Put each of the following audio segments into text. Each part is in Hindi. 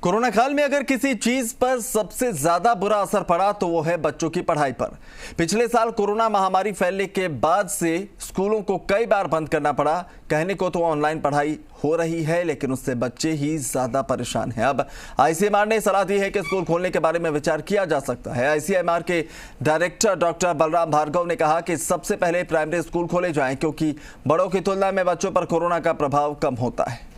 कोरोना काल में अगर किसी चीज पर सबसे ज्यादा बुरा असर पड़ा तो वो है बच्चों की पढ़ाई पर। पिछले साल कोरोना महामारी फैलने के बाद से स्कूलों को कई बार बंद करना पड़ा। कहने को तो ऑनलाइन पढ़ाई हो रही है, लेकिन उससे बच्चे ही ज्यादा परेशान हैं। अब आईसीएमआर ने सलाह दी है कि स्कूल खोलने के बारे में विचार किया जा सकता है। आईसीएमआर के डायरेक्टर डॉक्टर बलराम भार्गव ने कहा कि सबसे पहले प्राइमरी स्कूल खोले जाएं, क्योंकि बड़ों की तुलना में बच्चों पर कोरोना का प्रभाव कम होता है।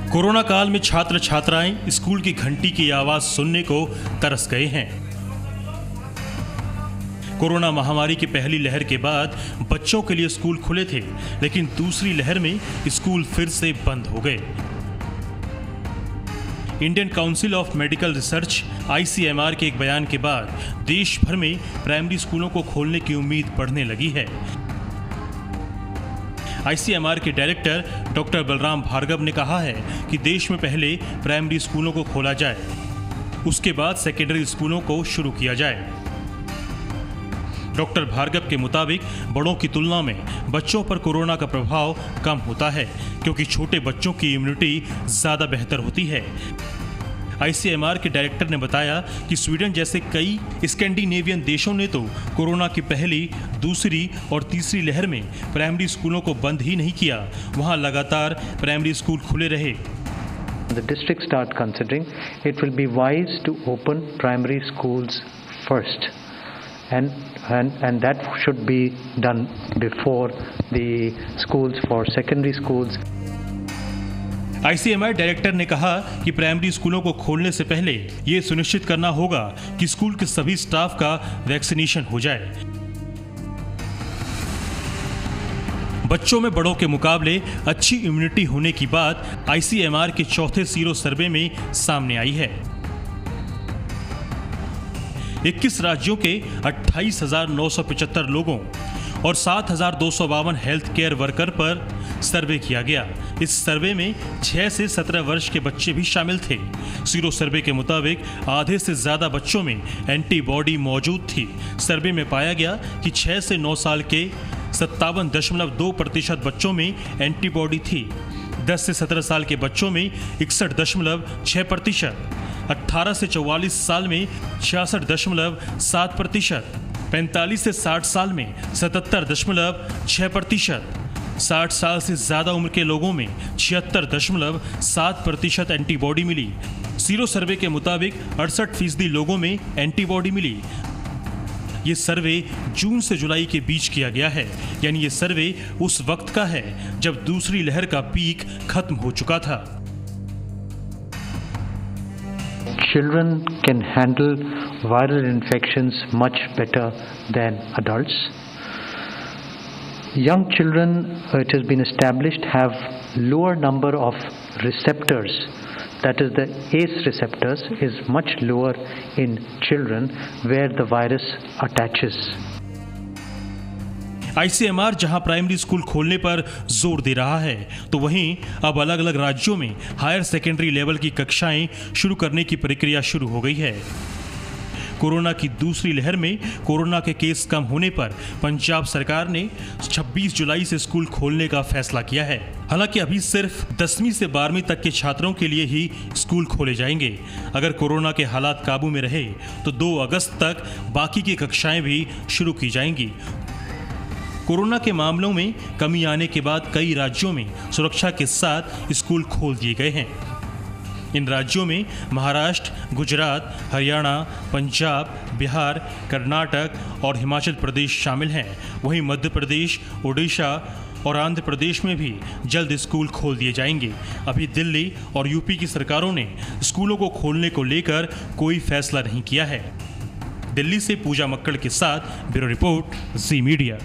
कोरोना काल में छात्र छात्राएं स्कूल की घंटी की आवाज सुनने को तरस गए हैं। कोरोना महामारी की पहली लहर के बाद बच्चों के लिए स्कूल खुले थे, लेकिन दूसरी लहर में स्कूल फिर से बंद हो गए। Indian council of medical research ICMR के एक बयान के बाद देश भर में प्राइमरी स्कूलों को खोलने की उम्मीद बढ़ने लगी है। आईसीएमआर के डायरेक्टर डॉक्टर बलराम भार्गव ने कहा है कि देश में पहले प्राइमरी स्कूलों को खोला जाए, उसके बाद सेकेंडरी स्कूलों को शुरू किया जाए। डॉक्टर भार्गव के मुताबिक बड़ों की तुलना में बच्चों पर कोरोना का प्रभाव कम होता है, क्योंकि छोटे बच्चों की इम्यूनिटी ज़्यादा बेहतर होती है। आईसीएमआर के डायरेक्टर ने बताया कि स्वीडन जैसे कई स्कैंडिनेवियन देशों ने तो कोरोना की पहली, दूसरी और तीसरी लहर में प्राइमरी स्कूलों को बंद ही नहीं किया। वहां लगातार प्राइमरी स्कूल खुले रहे। The district start considering it will be wise to open primary schools first, and that should be done before the schools for secondary schools. ICMR director ने कहा कि प्राइमरी स्कूलों को खोलने से पहले ये सुनिश्चित करना होगा कि स्कूल के सभी स्टाफ का वैक्सीनेशन हो जाए। बच्चों में बड़ों के मुकाबले अच्छी इम्यूनिटी होने की बात आईसीएमआर के चौथे सीरो सर्वे में सामने आई है। 21 राज्यों के 28,975 लोगों और 7,252 हेल्थ केयर वर्कर पर सर्वे किया गया। इस सर्वे में 6 से 17 वर्ष के बच्चे भी शामिल थे। सीरो सर्वे के मुताबिक आधे से ज्यादा बच्चों में एंटीबॉडी मौजूद थी। सर्वे में पाया गया कि 6 से 9 साल के 57.2% बच्चों में एंटीबॉडी थी। 10 से 17 साल के बच्चों में 61.6%, 18 से 44 साल में 66.7%, 45 से 60 साल में 77.6%, 60 साल से ज्यादा उम्र के लोगों में 76.7% एंटीबॉडी मिली। सीरो सर्वे के मुताबिक 68% लोगों में एंटीबॉडी मिली। ये सर्वे जून से जुलाई के बीच किया गया है, यानी ये सर्वे उस वक्त का है जब दूसरी लहर का पीक खत्म हो चुका था। Children can handle viral infections much better than adults. Young children, it has been established, have lower number of receptors. That is, the ACE receptors is much lower in children where the virus attaches. ICMR जहां प्राइमरी स्कूल खोलने पर जोर दे रहा है, तो वहीं अब अलग अलग राज्यों में हायर सेकेंडरी लेवल की कक्षाएं शुरू करने की प्रक्रिया शुरू हो गई है। कोरोना की दूसरी लहर में कोरोना के केस कम होने पर पंजाब सरकार ने 26 जुलाई से स्कूल खोलने का फैसला किया है। हालांकि अभी सिर्फ 10वीं से 12वीं तक के छात्रों के लिए ही स्कूल खोले जाएंगे। अगर कोरोना के हालात काबू में रहे तो 2 अगस्त तक बाकी की कक्षाएं भी शुरू की जाएंगी। कोरोना के मामलों में कमी आने के बाद कई राज्यों में सुरक्षा के साथ स्कूल खोल दिए गए हैं। इन राज्यों में महाराष्ट्र, गुजरात, हरियाणा, पंजाब, बिहार, कर्नाटक और हिमाचल प्रदेश शामिल हैं। वहीं मध्य प्रदेश, ओडिशा और आंध्र प्रदेश में भी जल्द स्कूल खोल दिए जाएंगे। अभी दिल्ली और यूपी की सरकारों ने स्कूलों को खोलने को लेकर कोई फैसला नहीं किया है। दिल्ली से पूजा मक्कड़ के साथ ब्यूरो रिपोर्ट, जी मीडिया।